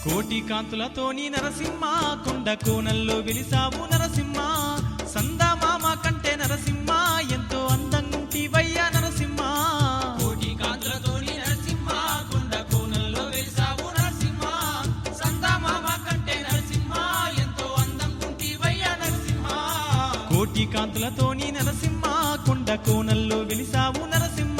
కోటి కాంతులతోని నరసింహ కొండ కోనల్లో వెలిసావు నరసింహ సందమామ కంటే నరసింహ ఎంతో అందంగుంటివయ్యా నరసింహ కోటి కాంతులతోని నరసింహ కొండ కోనల్లో వెలిసావు నరసింహ సందమామ కంటే నరసింహ ఎంతో అందంగుంటివయ్యా నరసింహ కోటి కాంతులతోని నరసింహ కొండ కోనల్లో వెలిసావు నరసింహ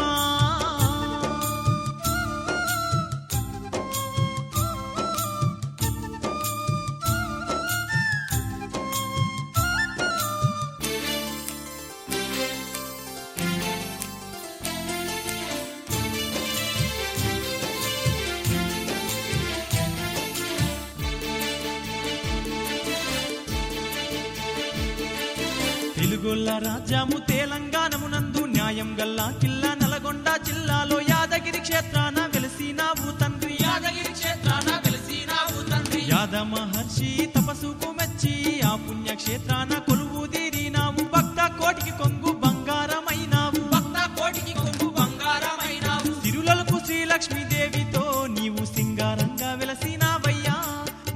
తెలుగొల్ల రాజ్యము తెలంగాణమునందు న్యాయం గల్లా కిల్లా నల్గొండ జిల్లాలో యాదగిరి క్షేత్రాన వెలిసినావు తండ్రి యాదగిరి క్షేత్రాన వెలిసినావు తండ్రి యాద మహర్షి తపస్సుకు మెచ్చి ఆ పుణ్యక్షేత్రాన కొలువుదీరినావు భక్త కోటికి కొంగు బంగారమైనావు భక్త కోటికి కొంగు బంగారమైనావు తిరులకు శ్రీలక్ష్మీదేవితో నీవు సింగారంగా వెలసినావయ్యా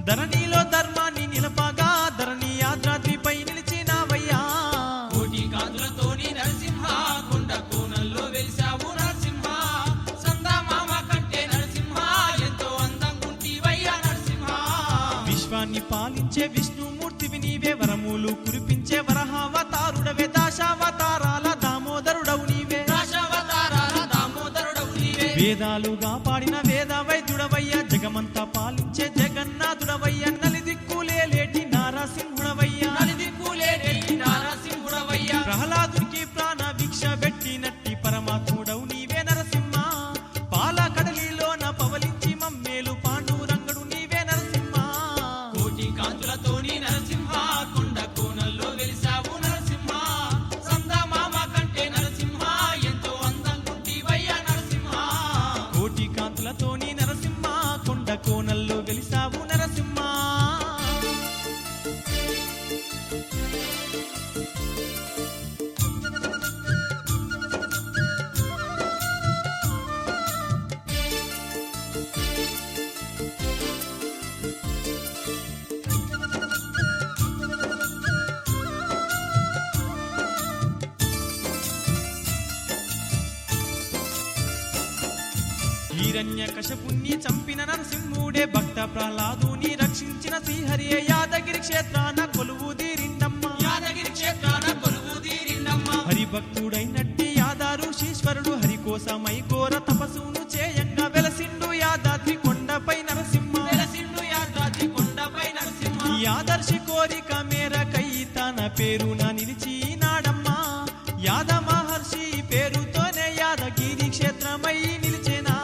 ధరణిలో ధర్మాన్ని నిలపగా ధరణి యాద్రాద్రిపై నిలిచినావయ్యా కోటి కాంతులతోని నరసింహ కొండ కోనల్లో వెలిసావు నరసింహ సందమామ కంటే నరసింహ ఎంతో అందంగుంటివయ్యా నరసింహ విశ్వాన్ని పాలించే విష్ణుమూర్తివి నీవే వరములు కురిపించే వరహావతారుడవే దాశావతారాల దామోదరుడవు నీవే దశావతారాల దామోదరుడవు నీవే వేదాలుగా పాడిన వేద వైద్యుడవయ్యా జగమంతా పాలించే జగన్నాథుడవయ్యా నలిదిక్కులేటి నారసింహుడవయ్యా నలిదిక్కులేటి నారసింహుడవయ్యా ప్రహ్లాదునికి ప్రాణ భిక్ష పెట్టినట్టి పరమాత్ముడవు నీవే నరసింహ పాలకడలిలోన పవలించి మమ్మేలు పాండురంగడు నీవే నరసింహ కోటి కాంతులతోని నరసింహ కొండ కోనల్లో వెలిసావు నరసింహ సందమామ కంటే నరసింహ ఎంతో అందంగుంటివయ్యా నరసింహ కోటి కాంతులతోని నరసింహ కొండ కోనల్లో వెలిసావు నరసింహ హిరణ్యకశపుణ్ణి చంపిన నరసింహుడే భక్త ప్రహ్లాదుని రక్షించిన శ్రీహరియే యాదగిరి క్షేత్రాన కొలువుదీరిండమ్మ యాదగిరి క్షేత్రాన కొలువుదీరిండమ్మ హరిభక్తుడైనట్టి యాదారుషీశ్వరుడు హరి కోసమై ఘోర తపస్సును చేయంగా వెలసిండు యాదాద్రి కొండపై నరసింహ వెలసిండు యాదాద్రి కొండపై నరసింహ యాదర్శి కోరిక మేరకై తన పేరున నిలిచినాడమ్మా యాద మహర్షి పేరుతోనే యాదగిరి క్షేత్రమై నిలిచెనా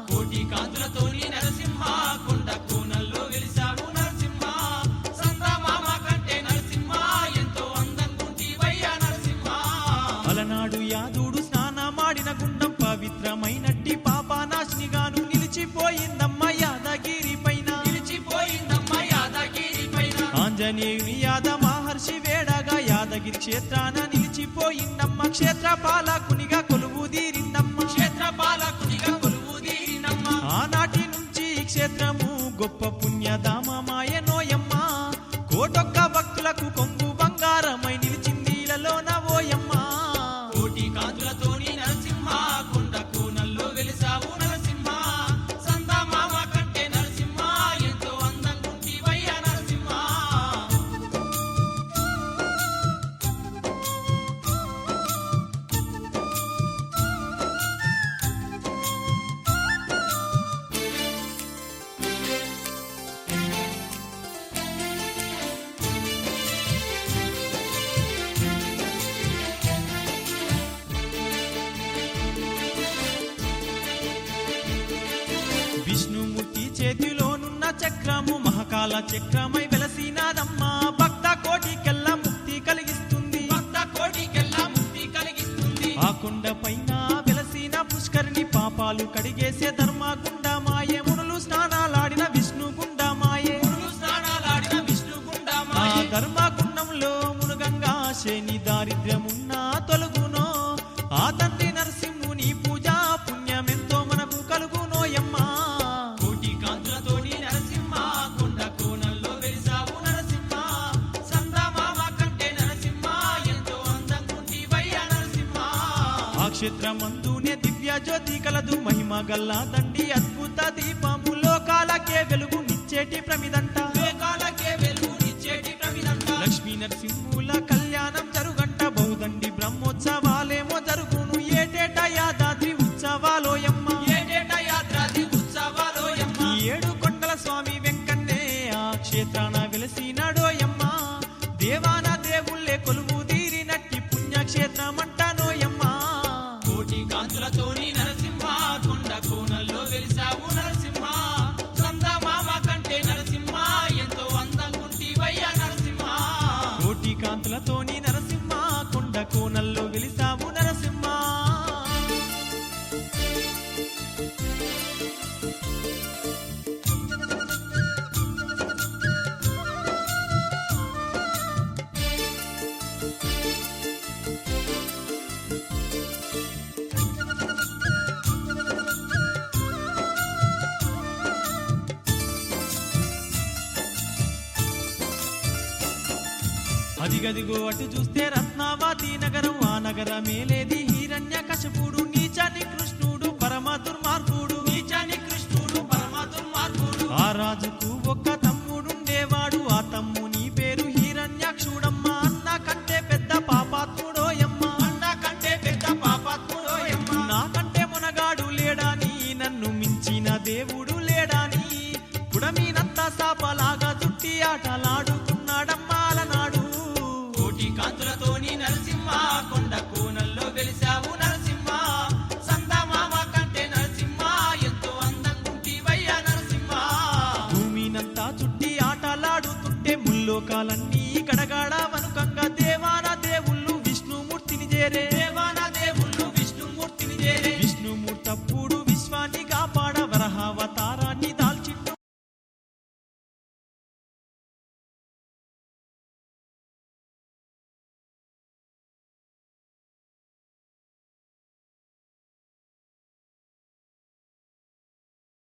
కోటి కాంతులతోని నరసింహ కొండ కోనల్లో వెలిసావు నరసింహ సందమామ కంటే నరసింహ ఎంతో అందంగుంటివయ్యా నరసింహ అలనాడు యాదుడు స్నానమాడిన గుండం పవిత్రమైనట్టి పాపనాశినిగాను నిలిచిపోయిందమ్మ యాదగిరి పైన నిలిచిపోయిందమ్మ యాదగిరి పైన ఆంజనేయుని యాద మహర్షి వేడగా యాదగిరి క్షేత్రాన నిలిచిపోయిందమ్మ క్షేత్ర పాలకునిగా కొలువుదీరిందమ్మ క్షేత్రపాలకునిగా కొలువుదీరినమ్మ ఆనాటి నుంచి ఈ క్షేత్రము గొప్ప పుణ్యధామమాయ నోయమ్మ కోటొక్క భక్తులకు కొంగు బంగారమై నిలిచింది ఇలలోన ఓయమ్మ కోటి కాంతులతోని నరసింహ కొండ కోనల్లో వెలిసావు నరసింహ సందమామ కంటే నరసింహ ఎంతో అందంగుంటివయ్యా నరసింహ విష్ణుమూర్తి చేతిలోనున్న చక్రము మహాకాల చక్రమై వెలసినాదమ్మ భక్త కోటికెల్లా ముక్తి కలిగిస్తుంది భక్త కోటికెల్లా ముక్తి కలిగిస్తుంది ఆ కొండ పైన వెలసిన పుష్కరిణి పాపాలు కడిగేసే ధర్మగుండమాయే మునులు స్నానాలాడిన విష్ణుగుండమాయే మునులు స్నానాలాడిన ఆ విష్ణుగుండమాయే ధర్మగుండంలో మునుగంగా శని దారిద్ర్యమున్నా తొలగునో ఆ తండ్రి నరసింహుని పూజా పుణ్యమెంతో మనకు కలుగునోయమ్మా కోటి కాంతులతోని నరసింహ క్షేత్రమందునే దివ్య జ్యోతి కలదు మహిమ గల్లా దండి అద్భుత దీపము లోకాలకే వెలుగు నిచ్చేటి ప్రమిదంట లోకాలకే వెలుగునిచ్చేటి ప్రమిదంట లక్ష్మీ నరసింహుల కళ్యాణం జరుగంట బౌదండి బ్రహ్మోత్సవాలేమో జరుగును ఏటేటా యాదాద్రి ఉత్సవాలోయమ్మ ఏటేట యాత్రాది ఉత్సవాలోయమ్మ ఈ ఏడు కొండల స్వామి వెంకన్నే ఆ క్షేత్రాన వెలసినాడోయమ్మ దేవాన దేవుళ్ళే కొలువు తీరినట్టి పుణ్యక్షేత్రమంటానోయమ్మ కోటి కాంతులతోని నరసింహ కొండ కోనల్లో వెలిసావు నరసింహ చందమామ కంటే నరసింహ ఎంతో అందంగుంటివయ్యా నరసింహ కోటి కాంతులతోని నరసింహ కొండ కోనల్లో వెలిసావు నరసింహ అదిగదిగో అటు చూస్తే రత్నావతి నగరం ఆ నగర మేలేది హిరణ్య కశపుడు నీచాని కృష్ణుడు పరమ దుర్మార్గుడు నీచాని కృష్ణుడు పరమ దుర్మార్గుడు ఆ రాజుకు ఒక్క తమ్ముడుండేవాడు ఆ తమ్ముని పేరు హిరణ్యాక్షుడమ్మ అన్న కంటే పెద్ద పాపాత్ముడోయమ్మ అన్న కంటే పెద్ద పాపాత్ముడోయమ్మ నాకంటే మునగాడు లేడాని నన్ను మించిన దేవుడు లేడాని పుడమీనంతా సాపలాగా చుట్టి ఆటలాడుకున్నాడమ్మాలనాడు కోటి కాంతులతోని నరసింహ కొండ కోనల్లో వెలిసావు నరసింహ సందమామ కంటే నరసింహ ఎంతో అందంగుంటివయ్యా నరసింహ భూమినంతా చుట్టి ఆటలాడుతుంటే ముల్లోకాలన్నీ గడగడ